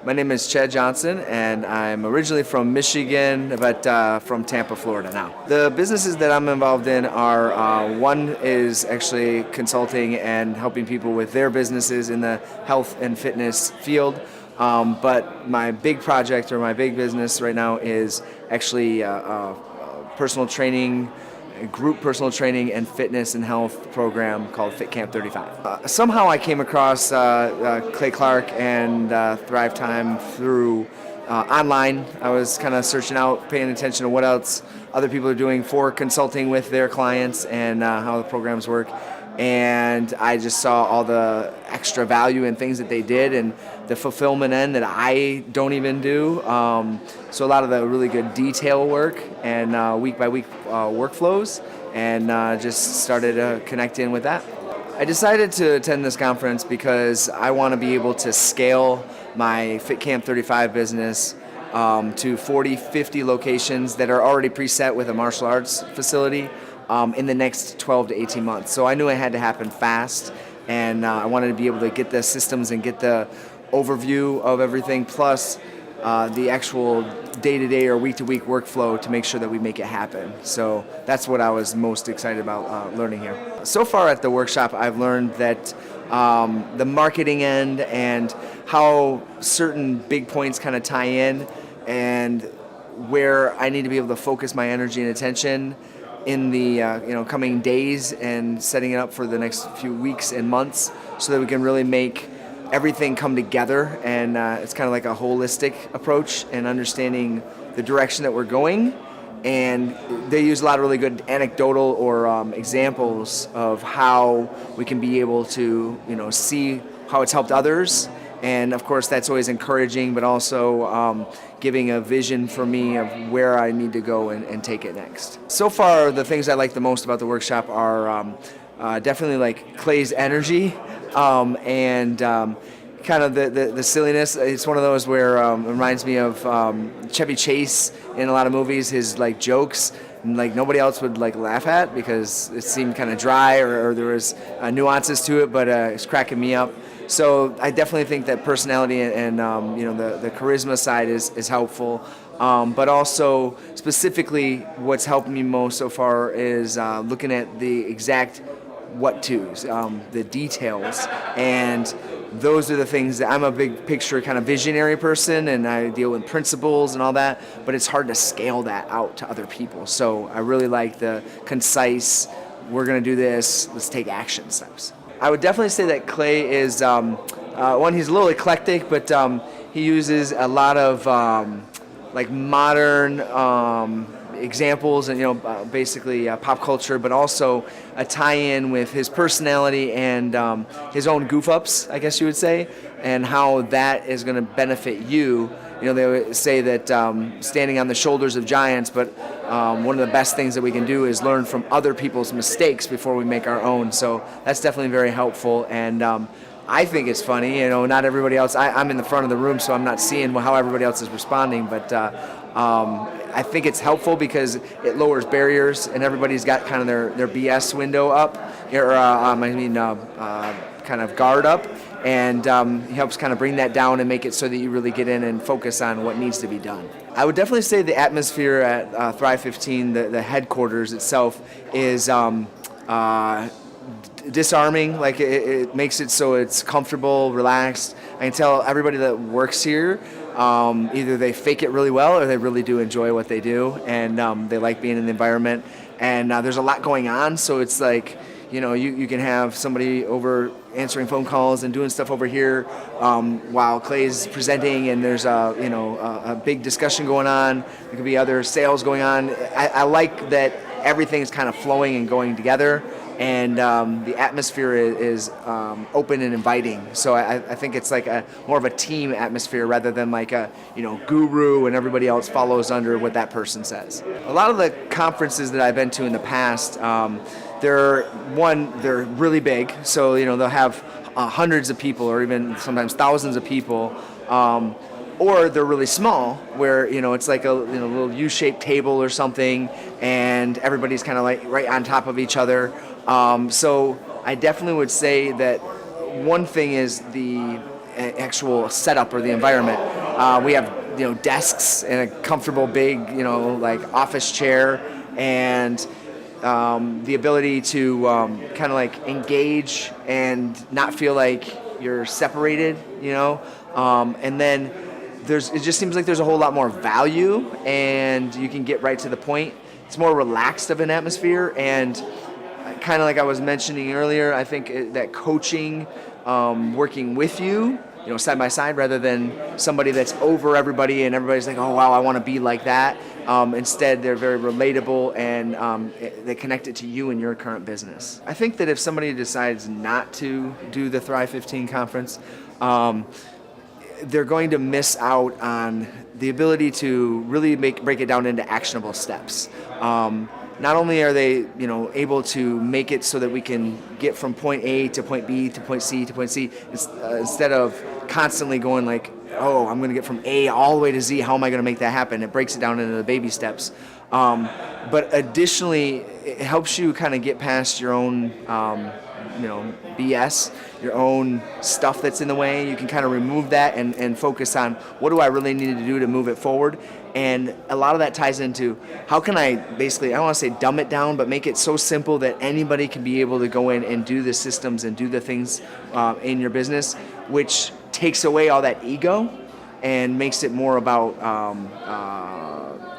My name is Chad Johnson, and I'm originally from Michigan, but from Tampa, Florida now. The businesses that I'm involved in are, one is actually consulting and helping people with their businesses in the health and fitness field. But my big project or my big business right now is actually personal training, group personal training and fitness and health program called Thrive15. Somehow I came across Clay Clark and Thrive Time through online. I was kind of searching out, paying attention to what else other people are doing for consulting with their clients and how the programs work. And I just saw all the extra value and things that they did and the fulfillment end that I don't even do. So a lot of the really good detail work and week by week workflows, and just started connecting with that. I decided to attend this conference because I want to be able to scale my FitCamp 35 business to 40, 50 locations that are already preset with a martial arts facility in the next 12 to 18 months. So I knew it had to happen fast, and I wanted to be able to get the systems and get the overview of everything, plus the actual day-to-day or week-to-week workflow to make sure that we make it happen. So that's what I was most excited about learning here. So far at the workshop, I've learned that the marketing end and how certain big points kind of tie in, and where I need to be able to focus my energy and attention in the coming days and setting it up for the next few weeks and months so that we can really make everything come together. And it's kind of like a holistic approach and understanding the direction that we're going. And they use a lot of really good anecdotal or examples of how we can be able to see how it's helped others. And of course that's always encouraging, but also giving a vision for me of where I need to go and take it next. So far, the things I like the most about the workshop are definitely like Clay's energy and kind of the silliness. It's one of those where it reminds me of Chevy Chase in a lot of movies, his like jokes. Like nobody else would like laugh at because it seemed kind of dry or there was nuances to it, but it's cracking me up. So I definitely think that personality and the charisma side is helpful, but also specifically what's helped me most so far is looking at the exact what-tos, the details, and those are the things that I'm a big picture kind of visionary person, and I deal with principles and all that, but it's hard to scale that out to other people. So I really like the concise, we're going to do this, let's take action steps. I would definitely say that Clay is, one, he's a little eclectic, but he uses a lot of like modern examples and basically pop culture, but also a tie-in with his personality and his own goof-ups, I guess you would say, and how that is going to benefit you. They say that standing on the shoulders of giants, but one of the best things that we can do is learn from other people's mistakes before we make our own. So that's definitely very helpful, and I think it's funny. Not everybody else. I'm in the front of the room, so I'm not seeing how everybody else is responding, but I think it's helpful because it lowers barriers, and everybody's got kind of their BS window up, or kind of guard up, and he helps kind of bring that down and make it so that you really get in and focus on what needs to be done. I would definitely say the atmosphere at Thrive15, the headquarters itself, is disarming. Like it makes it so it's comfortable, relaxed. I can tell everybody that works here, either they fake it really well or they really do enjoy what they do, and they like being in the environment. And there's a lot going on, so it's like, you can have somebody over answering phone calls and doing stuff over here while Clay's presenting, and there's a big discussion going on. There could be other sales going on. I like that everything's kind of flowing and going together, and the atmosphere is open and inviting. So I think it's like more of a team atmosphere rather than like a guru and everybody else follows under what that person says. A lot of the conferences that I've been to in the past, they're really big, so they'll have hundreds of people or even sometimes thousands of people, or they're really small where it's like a little U-shaped table or something, and everybody's kind of like right on top of each other. So I definitely would say that one thing is the actual setup or the environment. We have desks and a comfortable big like office chair, and the ability to kind of like engage and not feel like you're separated, and then it just seems like there's a whole lot more value, and you can get right to the point. It's more relaxed of an atmosphere, and kind of like I was mentioning earlier, I think that coaching, working with you, side by side, rather than somebody that's over everybody and everybody's like, oh wow, I want to be like that. Instead, they're very relatable, and they connect it to you and your current business. I think that if somebody decides not to do the Thrive15 conference, they're going to miss out on the ability to really break it down into actionable steps. Not only are they, able to make it so that we can get from point A to point B to point C to point C, instead of constantly going like, oh, I'm going to get from A all the way to Z, how am I going to make that happen? It breaks it down into the baby steps. But additionally, it helps you kind of get past your own, BS, your own stuff that's in the way. You can kind of remove that and focus on what do I really need to do to move it forward. And a lot of that ties into how can I basically, I don't want to say dumb it down, but make it so simple that anybody can be able to go in and do the systems and do the things in your business, which takes away all that ego and makes it more about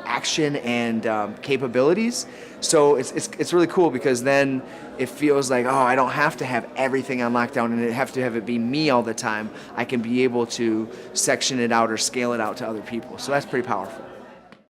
action and capabilities. So it's really cool, because then it feels like, oh, I don't have to have everything on lockdown and I have to have it be me all the time. I can be able to section it out or scale it out to other people. So that's pretty powerful.